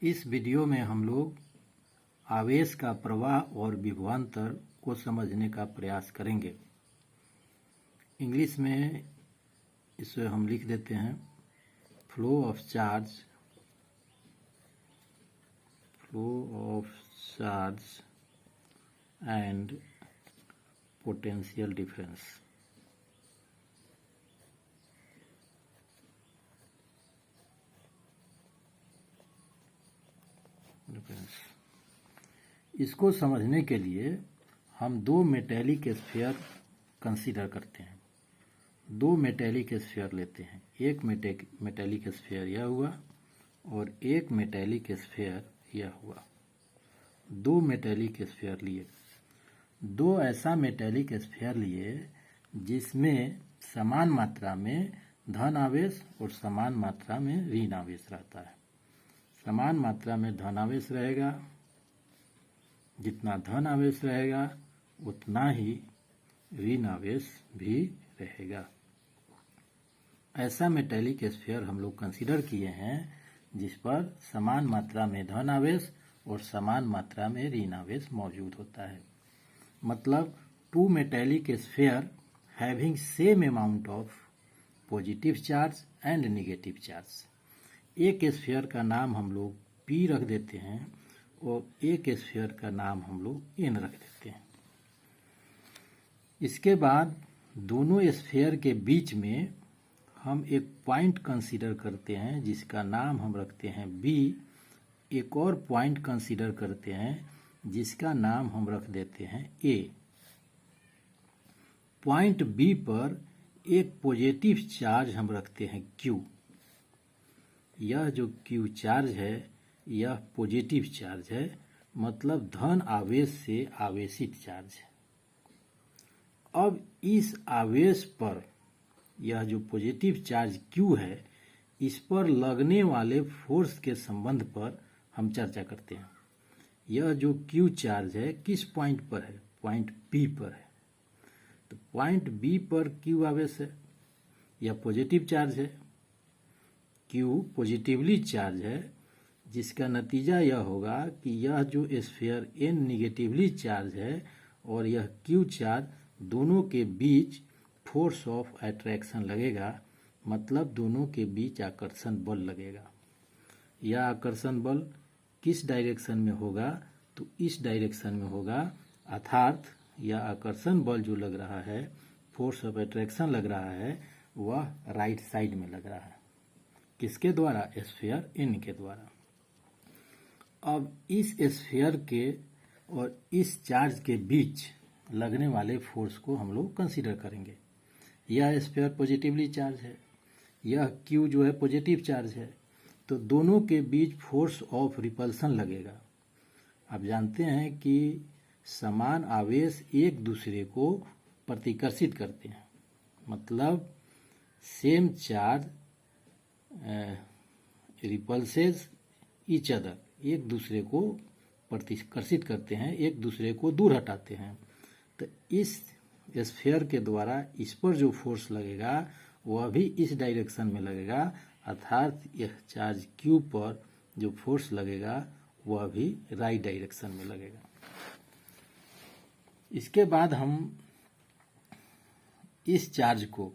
इस वीडियो में हम लोग आवेश का प्रवाह और विभवांतर को समझने का प्रयास करेंगे। इंग्लिश में इसे हम लिख देते हैं flow of charge and potential difference. इसको समझने के लिए हम दो मेटेलिक स्फीयर कंसीडर करते हैं। दो मेटेलिक स्फीयर लेते हैं, एक मेटेलिक स्फीयर यह हुआ और एक मेटेलिक स्फीयर यह हुआ। दो मेटेलिक स्फीयर लिए, दो ऐसा मेटेलिक स्फीयर लिए जिसमें समान मात्रा में धन आवेश और समान मात्रा में ऋण आवेश रहता है। समान मात्रा में धन आवेश रहेगा, जितना धन आवेश रहेगा उतना ही ऋण आवेश भी रहेगा। ऐसा मेटेलिक स्फीयर हम लोग कंसीडर किए हैं जिस पर समान मात्रा में धन आवेश और समान मात्रा में ऋण आवेश मौजूद होता है। मतलब two metallic sphere having same amount of positive charge and negative charge. एक स्फीयर का नाम हम लोग P रख देते हैं और एक स्फीयर का नाम हम लोग N रख देते हैं। इसके बाद दोनों स्फीयर के बीच में हम एक पॉइंट कंसीडर करते हैं जिसका नाम हम रखते हैं B। एक और पॉइंट कंसीडर करते हैं जिसका नाम हम रख देते हैं A। पॉइंट B पर एक पॉजिटिव चार्ज हम रखते हैं Q। यह जो Q चार्ज है यह पॉजिटिव चार्ज है, मतलब धन आवेश से आवेशित चार्ज है। अब इस आवेश पर यह जो पॉजिटिव चार्ज Q है इस पर लगने वाले फोर्स के संबंध पर हम चर्चा करते हैं। यह जो Q चार्ज है किस पॉइंट पर है? पॉइंट B पर है। तो पॉइंट B पर Q आवेश है, यह पॉजिटिव चार्ज है। Q पॉजिटिवली चार्ज है, जिसका नतीजा यह होगा कि यह जो स्फीयर N निगेटिवली चार्ज है और यह Q चार्ज, दोनों के बीच फोर्स ऑफ अट्रैक्शन लगेगा। मतलब दोनों के बीच आकर्षण बल लगेगा। यह आकर्षण बल किस डायरेक्शन में होगा? तो इस डायरेक्शन में होगा, अर्थात यह आकर्षण बल जो लग रहा है, फोर्स ऑफ अट्रैक्शन लग रहा है, वह राइट साइड में लग रहा है। किसके द्वारा? स्फीयर N के द्वारा। अब इस स्फीयर के और इस चार्ज के बीच लगने वाले फोर्स को हम लोग कंसीडर करेंगे। यह स्फीयर पॉजिटिवली चार्ज है, यह Q जो है पॉजिटिव चार्ज है, तो दोनों के बीच फोर्स ऑफ रिपल्सन लगेगा। आप जानते हैं कि समान आवेश एक दूसरे को प्रतिकर्षित करते हैं। मतलब सेम चार्ज रिपल्सेस ईच अदर, एक दूसरे को प्रतिकर्षित करते हैं, एक दूसरे को दूर हटाते हैं। तो इस स्फीयर के द्वारा इस पर जो फोर्स लगेगा वह भी इस डायरेक्शन में लगेगा, अर्थात यह चार्ज Q पर जो फोर्स लगेगा वह भी राइट डायरेक्शन में लगेगा। इसके बाद हम इस चार्ज को,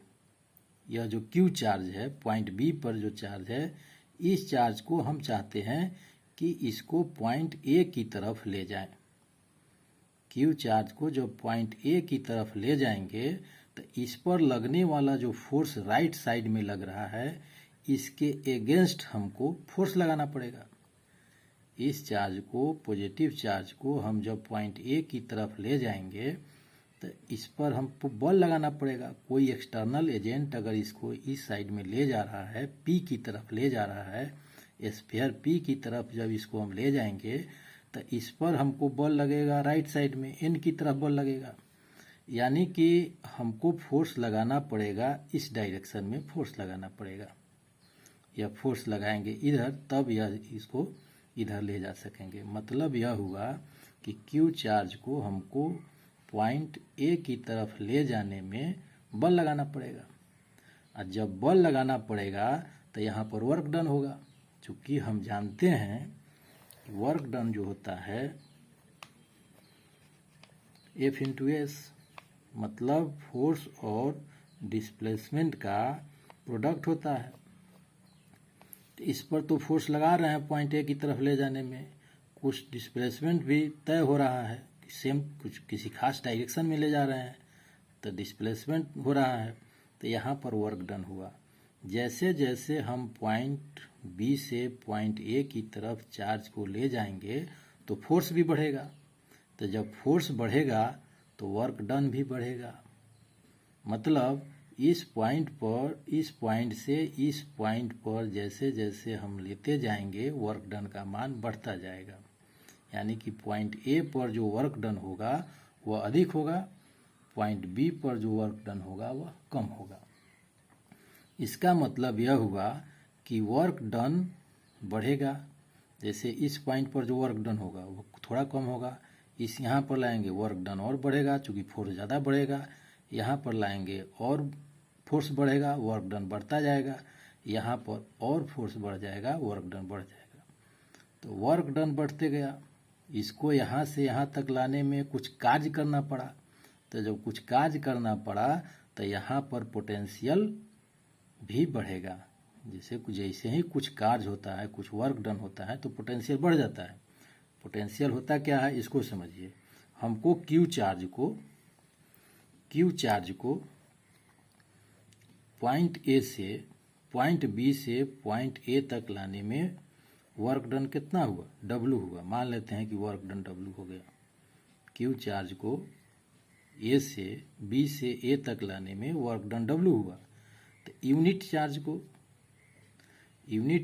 यह जो Q चार्ज है, पॉइंट B पर जो चार्ज है, इस चार्ज को हम चाहते हैं कि इसको पॉइंट A की तरफ ले जाएं। Q चार्ज को जब पॉइंट A की तरफ ले जाएंगे तो इस पर लगने वाला जो फोर्स राइट साइड में लग रहा है, इसके अगेंस्ट हमको फोर्स लगाना पड़ेगा। इस चार्ज को, पॉजिटिव चार्ज को हम जब पॉइंट A की तरफ ले जाएंगे तो इस पर हमको बल लगाना पड़ेगा। कोई एक्सटर्नल एजेंट अगर इसको इस साइड में ले जा रहा है, P की तरफ ले जा रहा है, स्फीयर P की तरफ जब इसको हम ले जाएंगे तो इस पर हमको बल लगेगा राइट साइड में, N की तरफ बल लगेगा। यानी कि हमको फोर्स लगाना पड़ेगा, इस डायरेक्शन में फोर्स लगाना पड़ेगा। यह फोर्स लगाएंगे इधर, तब यह इसको इधर ले जा सकेंगे। मतलब यह हुआ कि Q चार्ज को हमको पॉइंट A की तरफ ले जाने में बल लगाना पड़ेगा। और जब बल लगाना पड़ेगा तो यहाँ पर वर्क डन होगा। चूँकि हम जानते हैं वर्क डन जो होता है F इंटू एस, मतलब फोर्स और डिस्प्लेसमेंट का प्रोडक्ट होता है। तो इस पर तो फोर्स लगा रहे हैं पॉइंट ए की तरफ ले जाने में, कुछ डिस्प्लेसमेंट भी तय हो रहा है, सेम कुछ किसी खास डायरेक्शन में ले जा रहे हैं तो डिस्प्लेसमेंट हो रहा है। तो यहाँ पर वर्क डन हुआ। जैसे जैसे हम पॉइंट बी से पॉइंट ए की तरफ चार्ज को ले जाएंगे तो फोर्स भी बढ़ेगा। तो जब फोर्स बढ़ेगा तो वर्क डन भी बढ़ेगा। मतलब इस पॉइंट से इस पॉइंट पर जैसे जैसे हम लेते जाएंगे वर्क डन का मान बढ़ता जाएगा। यानी कि पॉइंट ए पर जो वर्क डन होगा वह अधिक होगा, पॉइंट बी पर जो वर्क डन होगा वह कम होगा। इसका मतलब यह हुआ कि वर्क डन बढ़ेगा। जैसे इस पॉइंट पर जो वर्क डन होगा वो थोड़ा कम होगा, इस यहाँ पर लाएंगे वर्क डन और बढ़ेगा, चूँकि फोर्स ज़्यादा बढ़ेगा। यहाँ पर लाएंगे और फोर्स बढ़ेगा, वर्क डन बढ़ता जाएगा। यहाँ पर और फोर्स बढ़ जाएगा, वर्क डन बढ़ जाएगा। तो वर्क डन बढ़ते गया। इसको यहाँ से यहाँ तक लाने में कुछ कार्य करना पड़ा। तो जब कुछ कार्य करना पड़ा तो यहाँ पर पोटेंशियल भी बढ़ेगा। जैसे ही कुछ कार्य होता है, कुछ वर्क डन होता है तो पोटेंशियल बढ़ जाता है। पोटेंशियल होता क्या है इसको समझिए। हमको क्यू चार्ज को पॉइंट ए से पॉइंट बी से पॉइंट ए तक लाने में वर्क डन कितना हुआ, W हुआ। मान लेते हैं कि वर्क डन W हो गया। क्यू चार्ज को ए से बी से ए तक लाने में वर्क डन W हुआ। तो यूनिट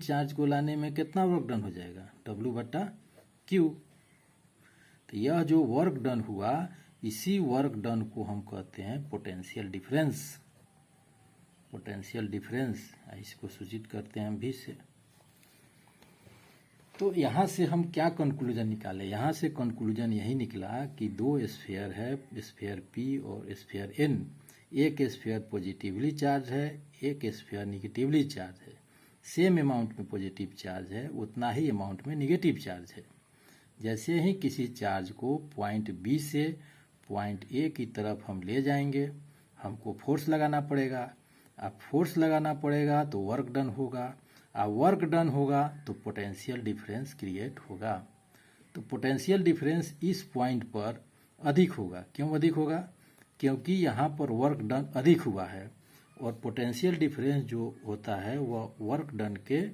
चार्ज को लाने में कितना वर्क डन हो जाएगा, W/Q। तो यह जो वर्क डन हुआ, इसी वर्क डन को हम कहते हैं पोटेंशियल डिफरेंस। इसको सूचित करते हैं हम V से। तो यहाँ से हम क्या कंक्लूजन निकाले, यहाँ से कंक्लूजन यही निकला कि दो स्फीयर है, स्फीयर P और स्फीयर N। एक स्फीयर पॉजिटिवली चार्ज है, एक स्फीयर निगेटिवली चार्ज है। सेम अमाउंट में पॉजिटिव चार्ज है, उतना ही अमाउंट में निगेटिव चार्ज है। जैसे ही किसी चार्ज को पॉइंट बी से पॉइंट ए की तरफ हम ले जाएंगे, हमको फोर्स लगाना पड़ेगा। अब फोर्स लगाना पड़ेगा तो वर्क डन होगा, अब वर्क डन होगा तो पोटेंशियल डिफरेंस क्रिएट होगा। तो पोटेंशियल डिफरेंस इस पॉइंट पर अधिक होगा। क्यों अधिक होगा? क्योंकि यहाँ पर वर्क डन अधिक हुआ है और पोटेंशियल डिफरेंस जो होता है वह वर्क डन के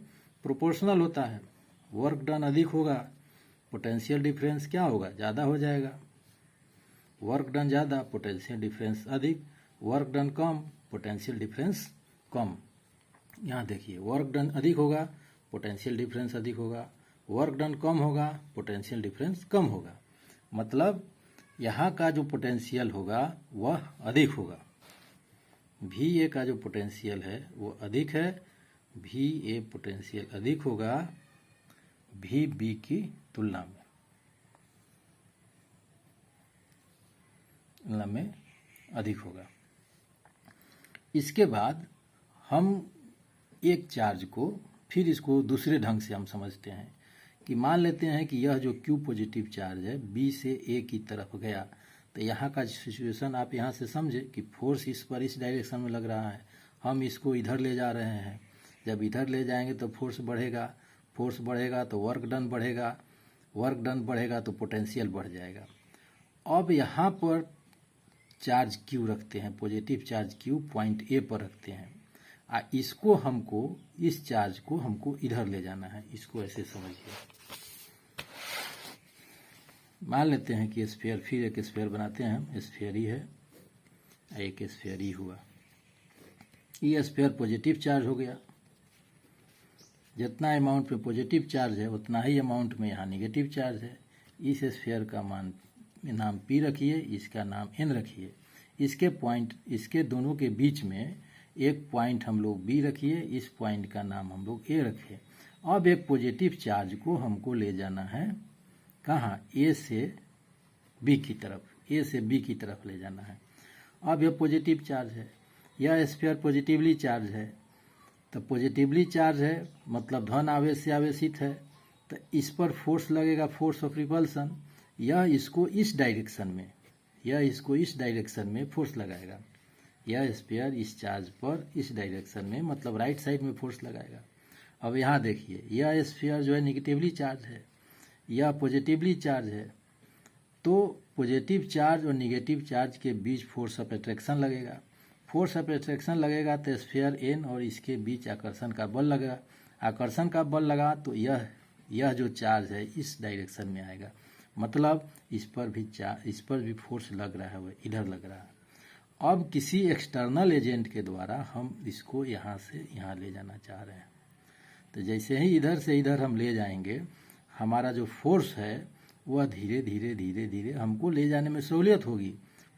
प्रोपोर्शनल होता है। वर्क डन अधिक होगा, पोटेंशियल डिफरेंस क्या होगा, ज़्यादा हो जाएगा। वर्क डन ज़्यादा, पोटेंशियल डिफरेंस अधिक। वर्क डन कम, पोटेंशियल डिफरेंस कम। यहाँ देखिए, वर्क डन अधिक होगा, पोटेंशियल डिफरेंस अधिक होगा। वर्क डन कम होगा, पोटेंशियल डिफरेंस कम होगा। मतलब यहाँ का जो पोटेंशियल होगा वह अधिक होगा। VA का जो पोटेंशियल है वो अधिक है, VA पोटेंशियल अधिक होगा VB की तुलना में अधिक होगा। इसके बाद हम एक चार्ज को फिर इसको दूसरे ढंग से हम समझते हैं कि मान लेते हैं कि यह जो Q पॉजिटिव चार्ज है B से A की तरफ गया। तो यहाँ का सिचुएशन आप यहाँ से समझे कि फोर्स इस पर इस डायरेक्शन में लग रहा है, हम इसको इधर ले जा रहे हैं। जब इधर ले जाएंगे तो फोर्स बढ़ेगा तो वर्क डन बढ़ेगा तो पोटेंशियल बढ़ जाएगा। अब यहाँ पर चार्ज Q रखते हैं, positive charge Q point A पर रखते हैं। इस चार्ज को हमको इधर ले जाना है। इसको ऐसे समझिए, मान लेते हैं कि स्फीयर, फिर एक स्फीयर बनाते हैं हम, स्फीयर ही है, एक स्फीयर ही हुआ। ये स्फीयर पॉजिटिव चार्ज हो गया। जितना अमाउंट में पॉजिटिव चार्ज है उतना ही अमाउंट में यहाँ निगेटिव चार्ज है। इस स्फीयर का नाम P रखिए, इसका नाम N रखिए। इसके दोनों के बीच में एक पॉइंट हम लोग B रखिए, इस पॉइंट का नाम हम लोग A रखिए। अब एक पॉजिटिव चार्ज को हमको ले जाना है कहाँ, A से B की तरफ ले जाना है। अब यह पॉजिटिव चार्ज है, यह स्फीयर पॉजिटिवली चार्ज है। तो पॉजिटिवली चार्ज है मतलब धन आवेश से आवेशित है, तो इस पर फोर्स लगेगा, फोर्स ऑफ रिपल्सन। यह इसको इस डायरेक्शन में फोर्स लगाएगा। यह स्फीयर इस चार्ज पर इस डायरेक्शन में मतलब राइट साइड में फोर्स लगाएगा। अब यहाँ देखिए, यह स्फीयर जो है निगेटिवली चार्ज है, यह पॉजिटिवली चार्ज है, तो पॉजिटिव चार्ज और निगेटिव चार्ज के बीच फोर्स ऑफ अट्रैक्शन लगेगा। फोर्स ऑफ अट्रैक्शन लगेगा तो स्फीयर एन और इसके बीच आकर्षण का बल लगेगा। आकर्षण का बल लगा तो यह जो चार्ज है इस डायरेक्शन में आएगा, मतलब इस पर भी फोर्स लग रहा है, वह इधर लग रहा है। अब किसी एक्सटर्नल एजेंट के द्वारा हम इसको यहाँ से यहाँ ले जाना चाह रहे हैं, तो जैसे ही इधर से इधर हम ले जाएंगे, हमारा जो फोर्स है वह धीरे धीरे हमको ले जाने में सहूलियत होगी।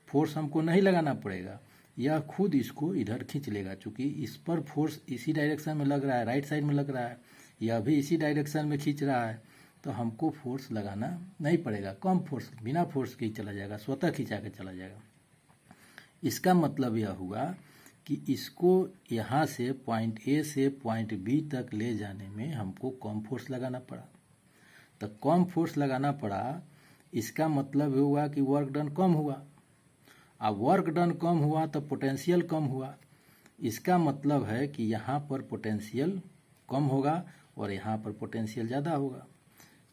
फोर्स हमको नहीं लगाना पड़ेगा, यह खुद इसको इधर खींच लेगा। चूँकि इस पर फोर्स इसी डायरेक्शन में लग रहा है, राइट साइड में लग रहा है, यह भी इसी डायरेक्शन में खींच रहा है, तो हमको फोर्स लगाना नहीं पड़ेगा। कम फोर्स, बिना फोर्स के ही चला जाएगा, स्वतः खींचा के चला जाएगा। इसका मतलब यह हुआ कि इसको यहाँ से पॉइंट ए से पॉइंट बी तक ले जाने में हमको कम फोर्स लगाना पड़ा। तो कम फोर्स लगाना पड़ा, इसका मतलब हुआ कि वर्क डन कम हुआ। अब वर्क डन कम हुआ तो पोटेंशियल कम हुआ। इसका मतलब है कि यहाँ पर पोटेंशियल कम होगा और यहाँ पर पोटेंशियल ज़्यादा होगा।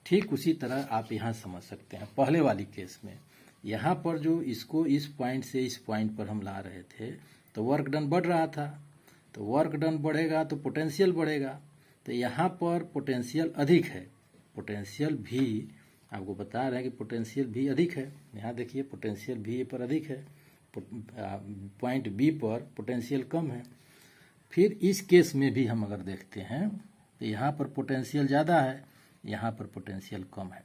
ठीक उसी तरह आप यहाँ समझ सकते हैं पहले वाली केस में, यहाँ पर जो इसको इस पॉइंट से इस पॉइंट पर हम ला रहे थे तो वर्क डन बढ़ रहा था, तो वर्क डन बढ़ेगा तो पोटेंशियल बढ़ेगा। तो यहाँ पर पोटेंशियल अधिक है, पोटेंशियल भी आपको बता रहे हैं कि पोटेंशियल भी अधिक है। यहाँ देखिए पोटेंशियल भी पर अधिक है, पॉइंट बी पर पोटेंशियल कम है। फिर इस केस में भी हम अगर देखते हैं तो यहाँ पर पोटेंशियल ज़्यादा है, यहाँ पर पोटेंशियल कम है।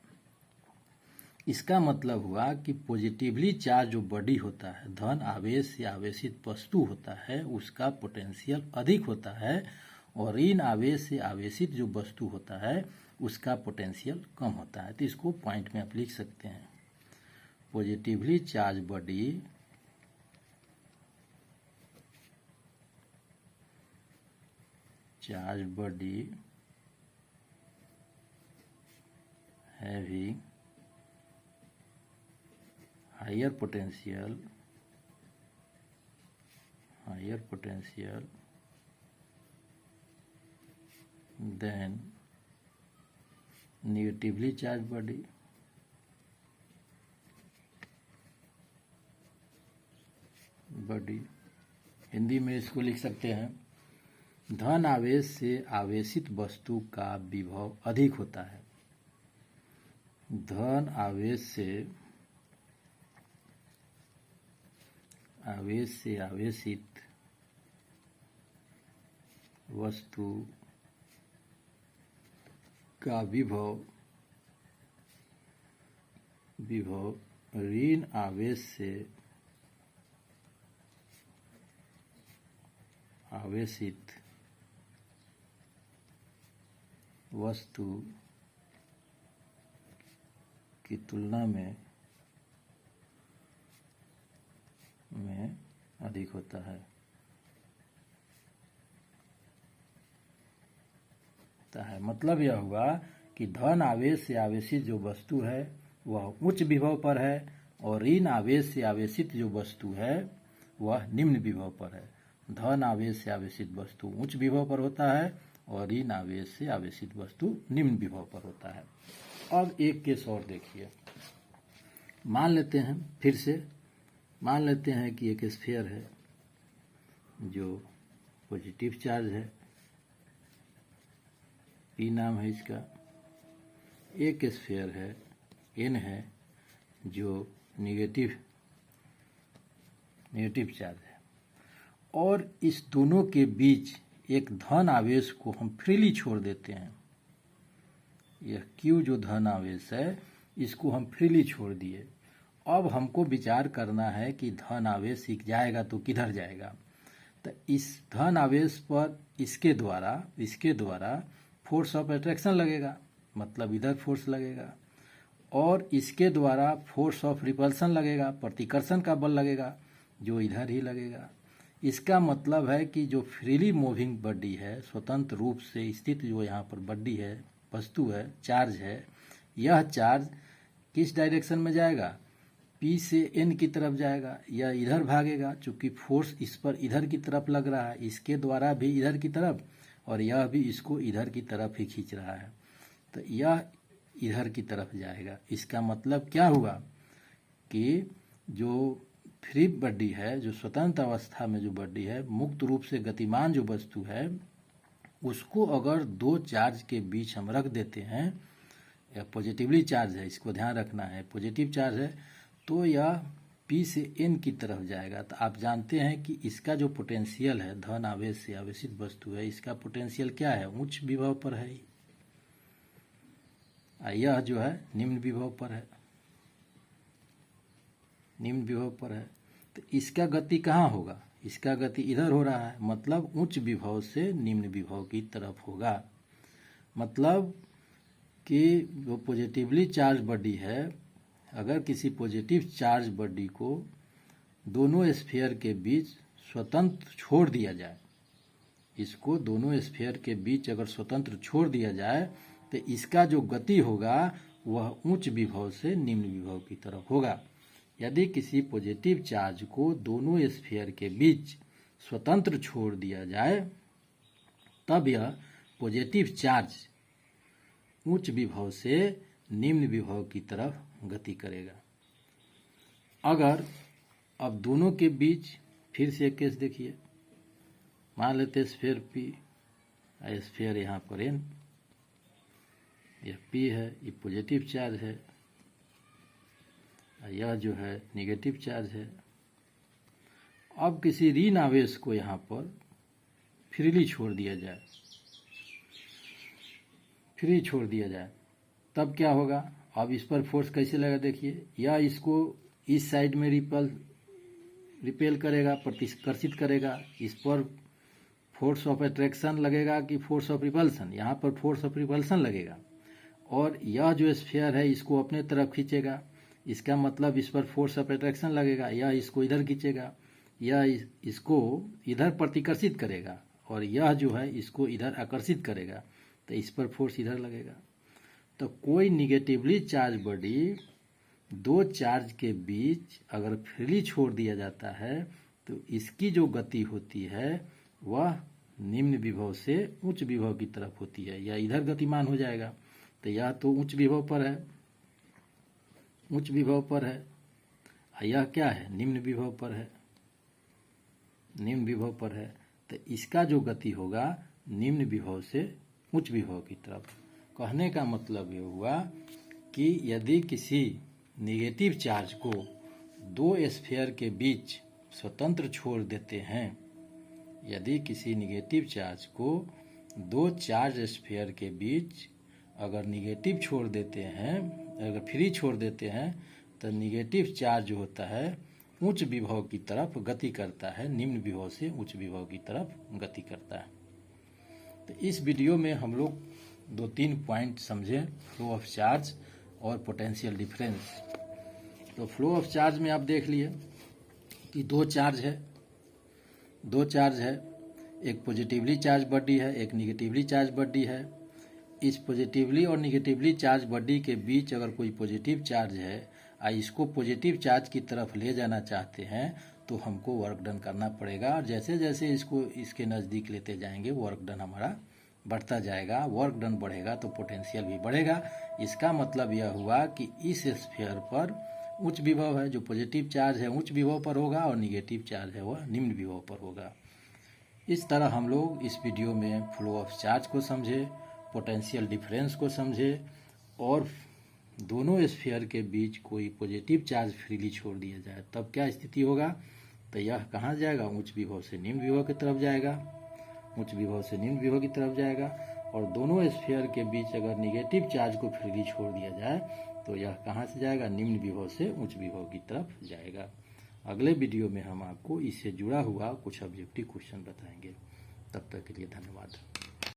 इसका मतलब हुआ कि पॉजिटिवली चार्ज जो बॉडी होता है, धन आवेश से आवेशित वस्तु होता है, उसका पोटेंशियल अधिक होता है, और ऋण आवेश से आवेशित जो वस्तु होता है उसका पोटेंशियल कम होता है। तो इसको पॉइंट में आप लिख सकते हैं, positively charge body having higher potential than negatively charged body. Hindi में इसको लिख सकते हैं, धन आवेश से आवेशित वस्तु का विभव अधिक होता है। धन आवेश से आवेशित वस्तु का विभव ऋण आवेश से आवेशित वस्तु की तुलना में अधिक होता है। मतलब यह हुआ कि धन आवेश से आवेशित जो वस्तु है वह उच्च विभव पर है, और ऋण आवेश से आवेशित जो वस्तु है वह निम्न विभव पर है। धन आवेश से आवेशित वस्तु उच्च विभव पर होता है और ऋण आवेश से आवेशित वस्तु निम्न विभव पर होता है। अब एक केस और देखिए, मान लेते हैं कि एक स्फीयर है जो पॉजिटिव चार्ज है, पी नाम है इसका। एक स्फीयर है एन है जो नेगेटिव चार्ज है, और इस दोनों के बीच एक धन आवेश को हम फ्रीली छोड़ देते हैं। यह Q जो धन आवेश है इसको हम फ्रीली छोड़ दिए। अब हमको विचार करना है कि धन आवेश जाएगा तो किधर जाएगा। तो इस धन आवेश पर इसके द्वारा फोर्स ऑफ अट्रैक्शन लगेगा, मतलब इधर फोर्स लगेगा, और इसके द्वारा फोर्स ऑफ रिपल्सन लगेगा, प्रतिकर्षण का बल लगेगा, जो इधर ही लगेगा। इसका मतलब है कि जो फ्रीली मूविंग बॉडी है, स्वतंत्र रूप से स्थित जो यहाँ पर बॉडी है, वस्तु है, चार्ज है, यह चार्ज किस डायरेक्शन में जाएगा? P से N की तरफ जाएगा, यह इधर भागेगा, चूंकि फोर्स इस पर इधर की तरफ लग रहा है, इसके द्वारा भी इधर की तरफ, और यह भी इसको इधर की तरफ ही खींच रहा है, तो यह इधर की तरफ जाएगा। इसका मतलब क्या हुआ कि जो फ्री बॉडी है, जो स्वतंत्र अवस्था में जो बॉडी है, मुक्त रूप से गतिमान जो वस्तु है, उसको अगर दो चार्ज के बीच हम रख देते हैं, या पॉजिटिवली चार्ज है, इसको ध्यान रखना है, पॉजिटिव चार्ज है, तो यह P से N की तरफ जाएगा। तो आप जानते हैं कि इसका जो पोटेंशियल है, धन आवेश से आवेशित वस्तु है, इसका पोटेंशियल क्या है? उच्च विभव पर है। यह जो है निम्न विभव पर है, निम्न विभव पर है। तो इसका गति कहाँ होगा? इसका गति इधर हो रहा है, मतलब उच्च विभव से निम्न विभव की तरफ होगा। मतलब कि जो पॉजिटिवली चार्ज बॉडी है, अगर किसी पॉजिटिव चार्ज बॉडी को दोनों स्फीयर के बीच स्वतंत्र छोड़ दिया जाए, इसको दोनों स्फीयर के बीच अगर स्वतंत्र छोड़ दिया जाए, तो इसका जो गति होगा वह उच्च विभव से निम्न विभव की तरफ होगा। यदि किसी पॉजिटिव चार्ज को दोनों स्फीयर के बीच स्वतंत्र छोड़ दिया जाए, तब यह पॉजिटिव चार्ज उच्च विभव से निम्न विभव की तरफ गति करेगा। अगर अब दोनों के बीच फिर से एक केस देखिए, मान लेते स्फीयर P, स्फीयर यहाँ पर N, यह P है, ये पॉजिटिव चार्ज है, यह जो है नेगेटिव चार्ज है। अब किसी ऋण आवेश को यहाँ पर फ्रीली छोड़ दिया जाए, फ्री छोड़ दिया जाए, तब क्या होगा? अब इस पर फोर्स कैसे लगेगा देखिए, या इसको इस साइड में रिपेल करेगा, प्रतिकर्षित करेगा, इस पर फोर्स ऑफ अट्रैक्शन लगेगा कि फोर्स ऑफ रिपल्सन? यहाँ पर फोर्स ऑफ रिपल्सन लगेगा, और यह जो स्फीयर है इसको अपने तरफ खींचेगा, इसका मतलब इस पर फोर्स ऑफ अट्रैक्शन लगेगा, यह इसको इधर खींचेगा, यह इसको इधर प्रतिकर्षित करेगा, और यह जो है इसको इधर आकर्षित करेगा, तो इस पर फोर्स इधर लगेगा। तो कोई निगेटिवली चार्ज बॉडी दो चार्ज के बीच अगर फ्रीली छोड़ दिया जाता है, तो इसकी जो गति होती है वह निम्न विभव से उच्च विभव की तरफ होती है, या इधर गतिमान हो जाएगा। तो यह तो उच्च विभव पर है, उच्च विभव पर है, यह क्या है? निम्न विभव पर है, निम्न विभव पर है। तो इसका जो गति होगा निम्न विभव से उच्च विभव की तरफ। कहने का मतलब ये हुआ कि यदि किसी नेगेटिव चार्ज को दो स्फीयर के बीच स्वतंत्र छोड़ देते हैं, यदि किसी नेगेटिव चार्ज को दो चार्ज स्फीयर के बीच अगर नेगेटिव छोड़ देते हैं, अगर फ्री छोड़ देते हैं, तो नेगेटिव चार्ज जो होता है उच्च विभव की तरफ गति करता है, निम्न विभव से उच्च विभव की तरफ गति करता है। तो इस वीडियो में हम लोग 2-3 पॉइंट समझे, फ्लो ऑफ चार्ज और पोटेंशियल डिफरेंस। तो फ्लो ऑफ चार्ज में आप देख लिए कि दो चार्ज है, एक पॉजिटिवली चार्ज बॉडी है, एक निगेटिवली चार्ज बॉडी है। इस पॉजिटिवली और निगेटिवली चार्ज बॉडी के बीच अगर कोई पॉजिटिव चार्ज है और इसको पॉजिटिव चार्ज की तरफ ले जाना चाहते हैं, तो हमको वर्क डन करना पड़ेगा, और जैसे जैसे इसको इसके नज़दीक लेते जाएंगे वर्क डन हमारा बढ़ता जाएगा। वर्क डन बढ़ेगा तो पोटेंशियल भी बढ़ेगा। इसका मतलब यह हुआ कि इस स्फीयर पर उच्च विभव है, जो पॉजिटिव चार्ज है उच्च विभव पर होगा, और निगेटिव चार्ज है वह निम्न विभव पर होगा। इस तरह हम लोग इस वीडियो में फ्लो ऑफ चार्ज को समझे, पोटेंशियल डिफरेंस को समझे, और दोनों स्फीयर के बीच कोई पॉजिटिव चार्ज फ्रीली छोड़ दिया जाए तब क्या स्थिति होगा? तो यह कहाँ जाएगा? उच्च विभव से निम्न विभव की तरफ जाएगा, उच्च विभव से निम्न विभव की तरफ जाएगा। और दोनों स्फीयर के बीच अगर निगेटिव चार्ज को फ्रीली छोड़ दिया जाए तो यह कहाँ से जाएगा? निम्न विभव से उच्च विभव की तरफ जाएगा। अगले वीडियो में हम आपको इससे जुड़ा हुआ कुछ ऑब्जेक्टिव क्वेश्चन बताएंगे। तब तक के लिए धन्यवाद।